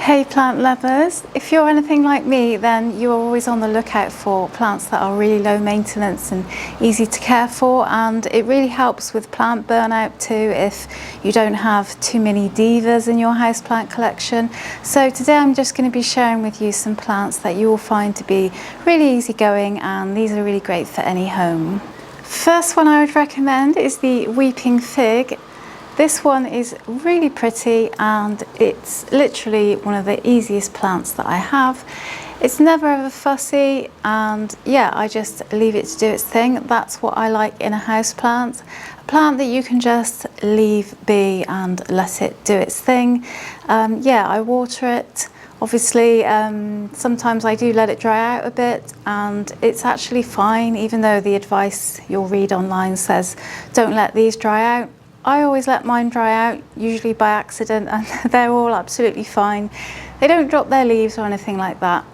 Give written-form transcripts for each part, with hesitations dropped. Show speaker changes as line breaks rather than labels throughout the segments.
Hey plant lovers, if you're anything like me, then you're always on the lookout for plants that are really low maintenance and easy to care for, and it really helps with plant burnout too if you don't have too many divas in your houseplant collection. So today I'm just going to be sharing with you some plants that you will find to be really easygoing, and these are really great for any home. First one I would recommend is the Weeping Fig. This one is really pretty and it's literally one of the easiest plants that I have. It's never ever fussy, and yeah, I just leave it to do its thing. That's what I like in a house plant. A plant that you can just leave be and let it do its thing. Yeah, I water it. Obviously, sometimes I do let it dry out a bit, and it's actually fine, even though the advice you'll read online says don't let these dry out. I always let mine dry out, usually by accident, and they're all absolutely fine. They don't drop their leaves or anything like that.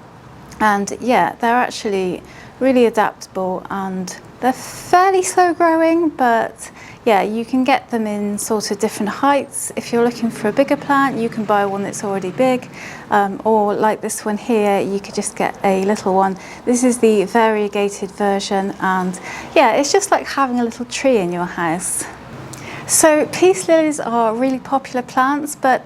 And yeah, they're actually really adaptable, and they're fairly slow growing, but yeah, you can get them in sort of different heights. If you're looking for a bigger plant, you can buy one that's already big, or like this one here, you could just get a little one. This is the variegated version, and yeah, it's just like having a little tree in your house. So peace lilies are really popular plants, but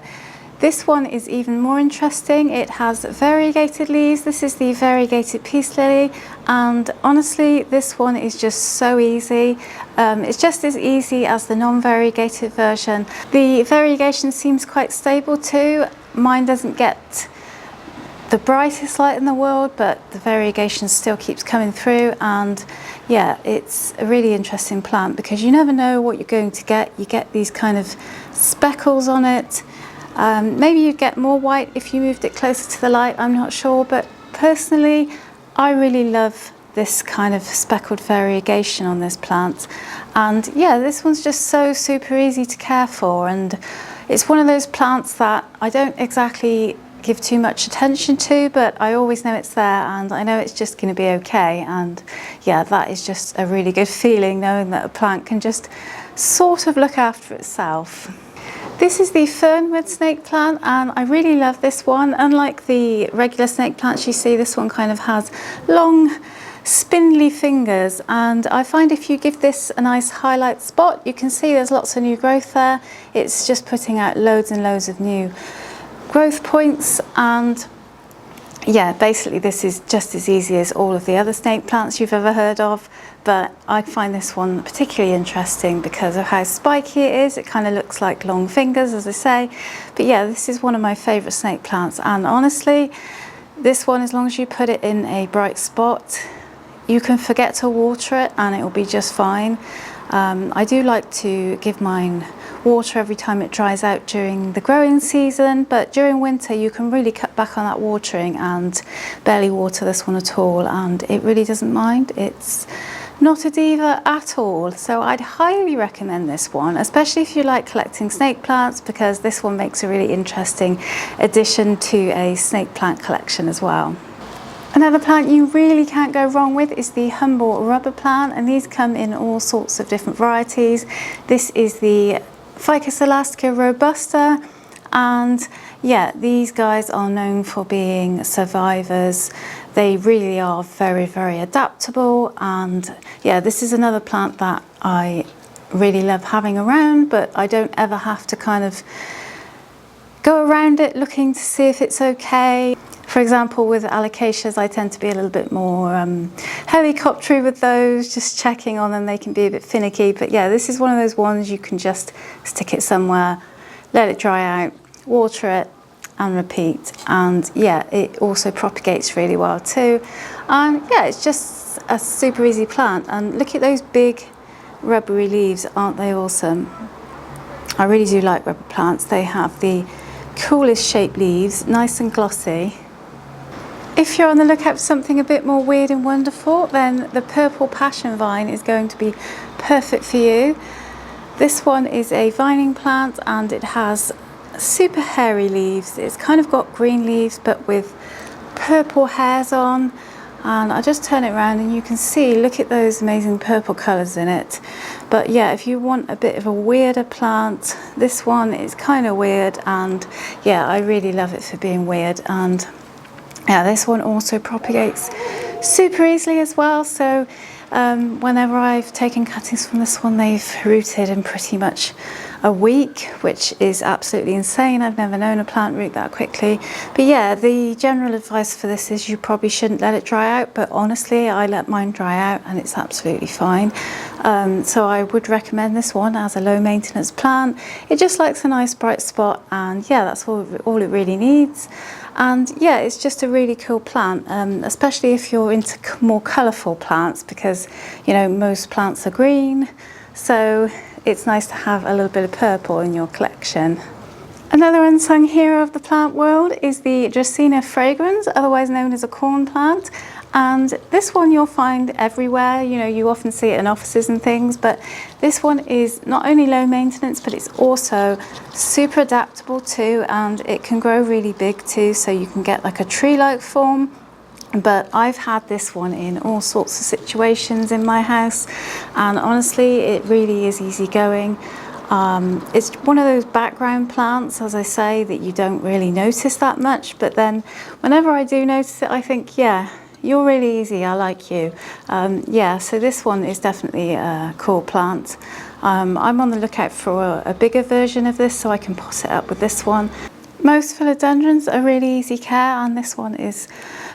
this one is even more interesting. It has variegated leaves. This is the variegated peace lily, and honestly this one is just so easy. It's just as easy as the non-variegated version. The variegation seems quite stable too. Mine doesn't get the brightest light in the world, but the variegation still keeps coming through, and yeah, it's a really interesting plant because you never know what you're going to get. You get these kind of speckles on it. Maybe you'd get more white if you moved it closer to the light, I'm not sure, but personally I really love this kind of speckled variegation on this plant. And yeah, this one's just so super easy to care for, and it's one of those plants that I don't exactly give too much attention to, but I always know it's there and I know it's just going to be okay. And yeah, that is just a really good feeling, knowing that a plant can just sort of look after itself. This is the fernwood snake plant, and I really love this one. Unlike the regular snake plants you see, this one kind of has long spindly fingers, and I find if you give this a nice highlight spot, you can see there's lots of new growth there. It's just putting out loads and loads of new growth points, and yeah, basically this is just as easy as all of the other snake plants you've ever heard of, but I find this one particularly interesting because of how spiky it is. It kind of looks like long fingers, as I say. But yeah, this is one of my favourite snake plants, and honestly this one, as long as you put it in a bright spot, you can forget to water it and it will be just fine. I do like to give mine water every time it dries out during the growing season, but during winter you can really cut back on that watering and barely water this one at all, and it really doesn't mind. It's not a diva at all, so I'd highly recommend this one, especially if you like collecting snake plants, because this one makes a really interesting addition to a snake plant collection as well. Another plant you really can't go wrong with is the humble rubber plant, and these come in all sorts of different varieties. This is the Ficus elastica robusta, and yeah, these guys are known for being survivors. They really are very, very adaptable, and yeah, this is another plant that I really love having around, but I don't ever have to kind of go around it looking to see if it's okay. For example, with alocasias, I tend to be a little bit more helicoptery with those, just checking on them. They can be a bit finicky, but yeah, this is one of those ones you can just stick it somewhere, let it dry out, water it, and repeat. And yeah, it also propagates really well too. And yeah, it's just a super easy plant. And look at those big rubbery leaves, aren't they awesome? I really do like rubber plants. They have the coolest shaped leaves, nice and glossy. If you're on the lookout for something a bit more weird and wonderful, then the purple passion vine is going to be perfect for you. This one is a vining plant, and it has super hairy leaves. It's kind of got green leaves but with purple hairs on. and I just turn it around and you can see, look at those amazing purple colours in it. But yeah, if you want a bit of a weirder plant, this one is kind of weird, and yeah, I really love it for being weird. And yeah, this one also propagates super easily as well. So whenever I've taken cuttings from this one, they've rooted in pretty much a week, which is absolutely insane. I've never known a plant root that quickly. But yeah, the general advice for this is you probably shouldn't let it dry out, but honestly, I let mine dry out and it's absolutely fine. So I would recommend this one as a low maintenance plant. It just likes a nice bright spot, and yeah, that's all it really needs. And yeah, it's just a really cool plant, especially if you're into more colourful plants, because you know most plants are green, so it's nice to have a little bit of purple in your collection. Another unsung hero of the plant world is the Dracaena fragrans, otherwise known as a corn plant. And this one you'll find everywhere, you know, you often see it in offices and things, but this one is not only low maintenance, but it's also super adaptable too, and it can grow really big too, so you can get like a tree-like form. But I've had this one in all sorts of situations in my house, and honestly, it really is easy going. It's one of those background plants, as I say, that you don't really notice that much, but then whenever I do notice it, I think, yeah, you're really easy, I like you. Yeah, so this one is definitely a cool plant. I'm on the lookout for a bigger version of this so I can pot it up with this one. Most philodendrons are really easy care, and this one is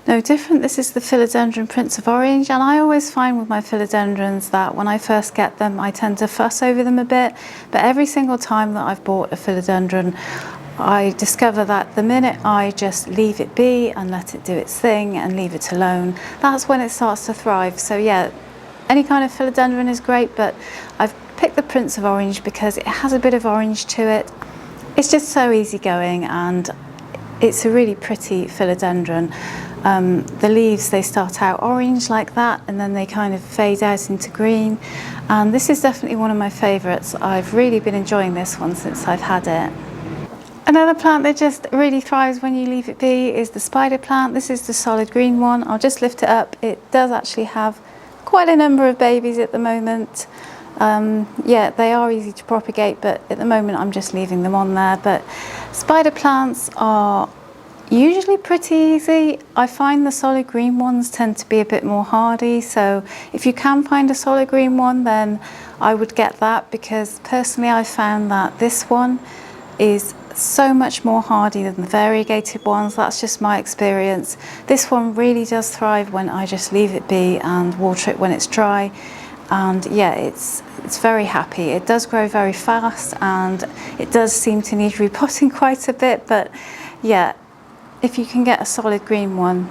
no different. This is the Philodendron Prince of Orange, and I always find with my philodendrons that when I first get them I tend to fuss over them a bit, but every single time that I've bought a philodendron I discover that the minute I just leave it be and let it do its thing and leave it alone, that's when it starts to thrive. So yeah, any kind of philodendron is great, but I've picked the Prince of Orange because it has a bit of orange to it. It's just so easygoing, and it's a really pretty philodendron. The leaves, they start out orange like that, and then they kind of fade out into green. And this is definitely one of my favourites. I've really been enjoying this one since I've had it. Another plant that just really thrives when you leave it be is the spider plant. This is the solid green one. I'll just lift it up. It does actually have quite a number of babies at the moment. Yeah, they are easy to propagate, but at the moment I'm just leaving them on there. But spider plants are usually pretty easy. I find the solid green ones tend to be a bit more hardy, so if you can find a solid green one, then I would get that, because personally I found that this one is so much more hardy than the variegated ones. That's just my experience. This one really does thrive when I just leave it be and water it when it's dry. And yeah, it's very happy. It does grow very fast, and it does seem to need repotting quite a bit, but yeah, if you can get a solid green one.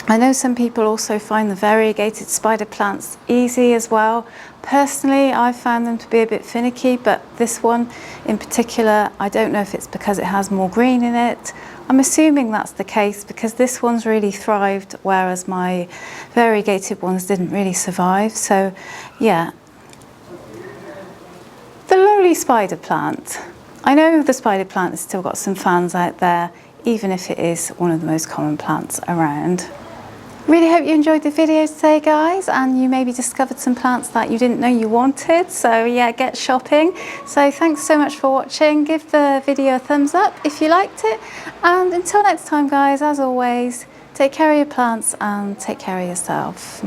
I know some people also find the variegated spider plants easy as well. Personally, I found them to be a bit finicky, but this one in particular, I don't know if it's because it has more green in it. I'm assuming that's the case, because this one's really thrived, whereas my variegated ones didn't really survive. So yeah. The lowly spider plant. I know the spider plant has still got some fans out there, even if it is one of the most common plants around. Really hope you enjoyed the video today, guys, and you maybe discovered some plants that you didn't know you wanted. So yeah, get shopping. So thanks so much for watching. Give the video a thumbs up if you liked it, and until next time, guys, as always, take care of your plants and take care of yourself.